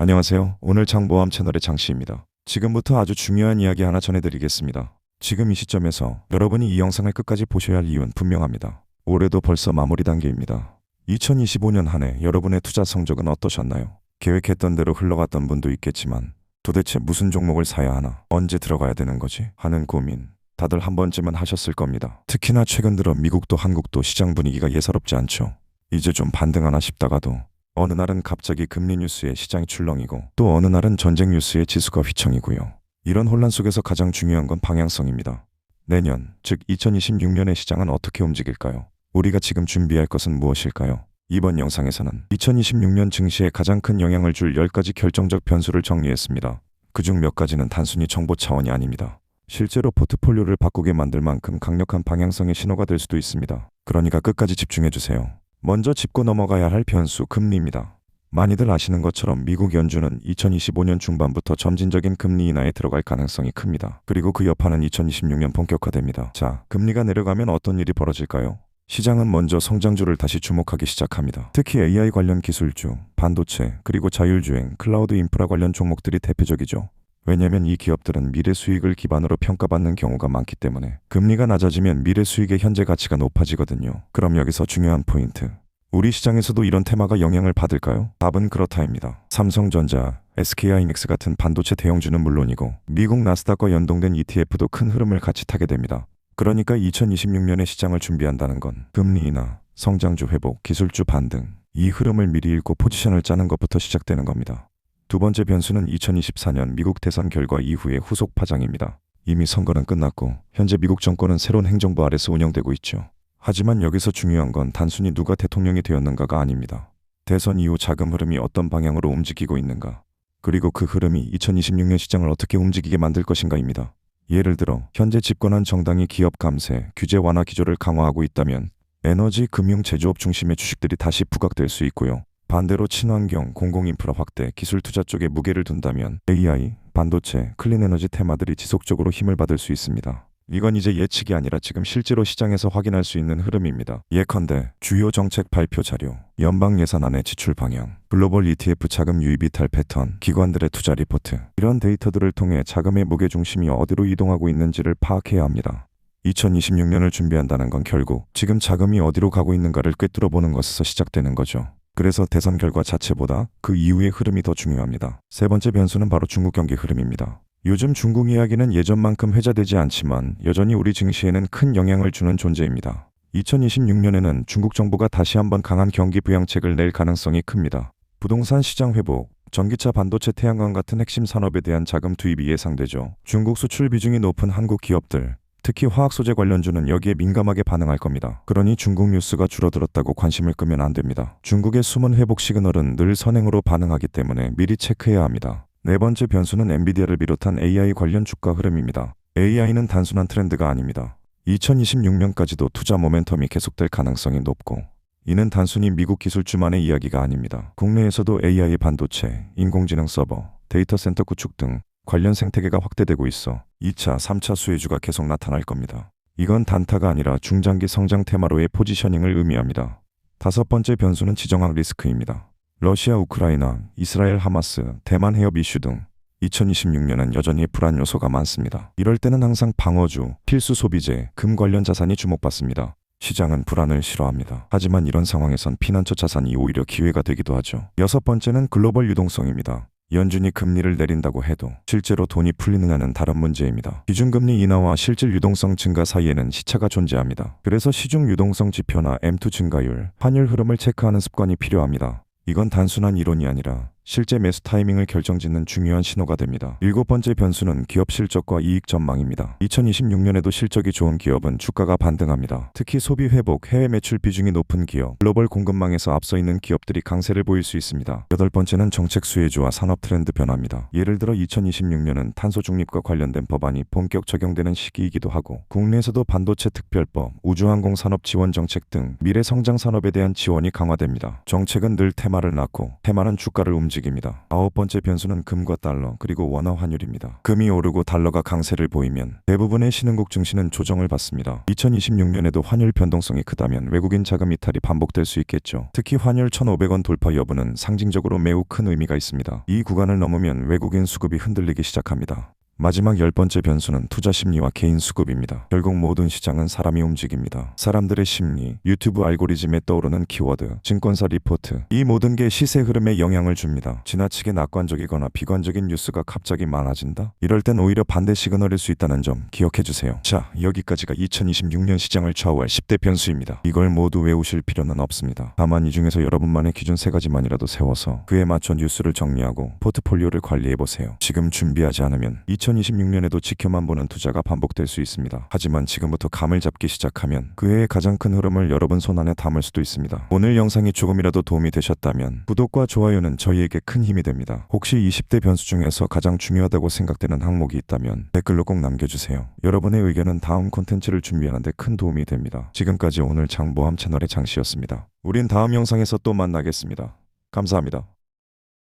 안녕하세요. 오늘 장보험 채널의 장씨입니다. 지금부터 아주 중요한 이야기 하나 전해드리겠습니다. 지금 이 시점에서 여러분이 이 영상을 끝까지 보셔야 할 이유는 분명합니다. 올해도 벌써 마무리 단계입니다. 2025년 한 해 여러분의 투자 성적은 어떠셨나요? 계획했던 대로 흘러갔던 분도 있겠지만 도대체 무슨 종목을 사야 하나? 언제 들어가야 되는 거지? 하는 고민 다들 한 번쯤은 하셨을 겁니다. 특히나 최근 들어 미국도 한국도 시장 분위기가 예사롭지 않죠. 이제 좀 반등하나 싶다가도 어느 날은 갑자기 금리 뉴스에 시장이 출렁이고 또 어느 날은 전쟁 뉴스에 지수가 휘청이고요. 이런 혼란 속에서 가장 중요한 건 방향성입니다. 내년, 즉 2026년의 시장은 어떻게 움직일까요? 우리가 지금 준비할 것은 무엇일까요? 이번 영상에서는 2026년 증시에 가장 큰 영향을 줄 10가지 결정적 변수를 정리했습니다. 그중 몇 가지는 단순히 정보 차원이 아닙니다. 실제로 포트폴리오를 바꾸게 만들 만큼 강력한 방향성의 신호가 될 수도 있습니다. 그러니까 끝까지 집중해주세요. 먼저 짚고 넘어가야 할 변수 금리입니다. 많이들 아시는 것처럼 미국 연준은 2025년 중반부터 점진적인 금리 인하에 들어갈 가능성이 큽니다. 그리고 그 여파는 2026년 본격화됩니다. 자, 금리가 내려가면 어떤 일이 벌어질까요? 시장은 먼저 성장주를 다시 주목하기 시작합니다. 특히 AI 관련 기술주, 반도체, 그리고 자율주행, 클라우드 인프라 관련 종목들이 대표적이죠. 왜냐면 이 기업들은 미래 수익을 기반으로 평가받는 경우가 많기 때문에 금리가 낮아지면 미래 수익의 현재 가치가 높아지거든요. 그럼 여기서 중요한 포인트. 우리 시장에서도 이런 테마가 영향을 받을까요? 답은 그렇다입니다. 삼성전자, SK하이닉스 같은 반도체 대형주는 물론이고 미국 나스닥과 연동된 ETF도 큰 흐름을 같이 타게 됩니다. 그러니까 2026년에 시장을 준비한다는 건 금리 인하, 성장주 회복, 기술주 반등, 이 흐름을 미리 읽고 포지션을 짜는 것부터 시작되는 겁니다. 두 번째 변수는 2024년 미국 대선 결과 이후의 후속 파장입니다. 이미 선거는 끝났고 현재 미국 정권은 새로운 행정부 아래서 운영되고 있죠. 하지만 여기서 중요한 건 단순히 누가 대통령이 되었는가가 아닙니다. 대선 이후 자금 흐름이 어떤 방향으로 움직이고 있는가, 그리고 그 흐름이 2026년 시장을 어떻게 움직이게 만들 것인가입니다. 예를 들어 현재 집권한 정당이 기업 감세, 규제 완화 기조를 강화하고 있다면 에너지, 금융, 제조업 중심의 주식들이 다시 부각될 수 있고요. 반대로 친환경, 공공인프라 확대, 기술 투자 쪽에 무게를 둔다면 AI, 반도체, 클린에너지 테마들이 지속적으로 힘을 받을 수 있습니다. 이건 이제 예측이 아니라 지금 실제로 시장에서 확인할 수 있는 흐름입니다. 예컨대 주요 정책 발표 자료, 연방 예산안의 지출 방향, 글로벌 ETF 자금 유입 이탈 패턴, 기관들의 투자 리포트, 이런 데이터들을 통해 자금의 무게중심이 어디로 이동하고 있는지를 파악해야 합니다. 2026년을 준비한다는 건 결국 지금 자금이 어디로 가고 있는가를 꿰뚫어보는 것에서 시작되는 거죠. 그래서 대선 결과 자체보다 그 이후의 흐름이 더 중요합니다. 세 번째 변수는 바로 중국 경기 흐름입니다. 요즘 중국 이야기는 예전만큼 회자되지 않지만 여전히 우리 증시에는 큰 영향을 주는 존재입니다. 2026년에는 중국 정부가 다시 한번 강한 경기 부양책을 낼 가능성이 큽니다. 부동산 시장 회복, 전기차, 반도체, 태양광 같은 핵심 산업에 대한 자금 투입이 예상되죠. 중국 수출 비중이 높은 한국 기업들, 특히 화학소재 관련주는 여기에 민감하게 반응할 겁니다. 그러니 중국 뉴스가 줄어들었다고 관심을 끄면 안 됩니다. 중국의 숨은 회복 시그널은 늘 선행으로 반응하기 때문에 미리 체크해야 합니다. 네 번째 변수는 엔비디아를 비롯한 AI 관련 주가 흐름입니다. AI는 단순한 트렌드가 아닙니다. 2026년까지도 투자 모멘텀이 계속될 가능성이 높고, 이는 단순히 미국 기술주만의 이야기가 아닙니다. 국내에서도 AI 반도체, 인공지능 서버, 데이터 센터 구축 등 관련 생태계가 확대되고 있어 2차, 3차 수혜주가 계속 나타날 겁니다. 이건 단타가 아니라 중장기 성장 테마로의 포지셔닝을 의미합니다. 다섯 번째 변수는 지정학 리스크입니다. 러시아, 우크라이나, 이스라엘, 하마스, 대만 해협 이슈 등 2026년은 여전히 불안 요소가 많습니다. 이럴 때는 항상 방어주, 필수 소비재, 금 관련 자산이 주목받습니다. 시장은 불안을 싫어합니다. 하지만 이런 상황에선 피난처 자산이 오히려 기회가 되기도 하죠. 여섯 번째는 글로벌 유동성입니다. 연준이 금리를 내린다고 해도 실제로 돈이 풀리느냐는 다른 문제입니다. 기준금리 인하와 실질 유동성 증가 사이에는 시차가 존재합니다. 그래서 시중 유동성 지표나 M2 증가율, 환율 흐름을 체크하는 습관이 필요합니다. 이건 단순한 이론이 아니라 실제 매수 타이밍을 결정짓는 중요한 신호가 됩니다. 일곱 번째 변수는 기업 실적과 이익 전망입니다. 2026년에도 실적이 좋은 기업은 주가가 반등합니다. 특히 소비 회복, 해외 매출 비중이 높은 기업, 글로벌 공급망에서 앞서 있는 기업들이 강세를 보일 수 있습니다. 여덟 번째는 정책 수혜주와 산업 트렌드 변화입니다. 예를 들어 2026년은 탄소 중립과 관련된 법안이 본격 적용되는 시기이기도 하고, 국내에서도 반도체 특별법, 우주항공 산업 지원 정책 등 미래 성장 산업에 대한 지원이 강화됩니다. 정책은 늘 테마를 낳고 테마는 주가를 움직입니다. 움직입니다. 아홉 번째 변수는 금과 달러 그리고 원화 환율입니다. 금이 오르고 달러가 강세를 보이면 대부분의 신흥국 증시는 조정을 받습니다. 2026년에도 환율 변동성이 크다면 외국인 자금 이탈이 반복될 수 있겠죠. 특히 환율 1,500원 돌파 여부는 상징적으로 매우 큰 의미가 있습니다. 이 구간을 넘으면 외국인 수급이 흔들리기 시작합니다. 마지막 10번째 변수는 투자 심리와 개인 수급입니다. 결국 모든 시장은 사람이 움직입니다. 사람들의 심리, 유튜브 알고리즘에 떠오르는 키워드, 증권사 리포트, 이 모든 게 시세 흐름에 영향을 줍니다. 지나치게 낙관적이거나 비관적인 뉴스가 갑자기 많아진다? 이럴 땐 오히려 반대 시그널일 수 있다는 점 기억해 주세요. 자, 여기까지가 2026년 시장을 좌우할 10대 변수입니다. 이걸 모두 외우실 필요는 없습니다. 다만 이 중에서 여러분만의 기준 3가지만이라도 세워서 그에 맞춰 뉴스를 정리하고 포트폴리오를 관리해 보세요. 지금 준비하지 않으면 2026년에도 지켜만 보는 투자가 반복될 수 있습니다. 하지만 지금부터 감을 잡기 시작하면 그 해의 가장 큰 흐름을 여러분 손안에 담을 수도 있습니다. 오늘 영상이 조금이라도 도움이 되셨다면 구독과 좋아요는 저희에게 큰 힘이 됩니다. 혹시 20대 변수 중에서 가장 중요하다고 생각되는 항목이 있다면 댓글로 꼭 남겨주세요. 여러분의 의견은 다음 콘텐츠를 준비하는 데 큰 도움이 됩니다. 지금까지 오늘 장보험 채널의 장씨였습니다. 우린 다음 영상에서 또 만나겠습니다. 감사합니다.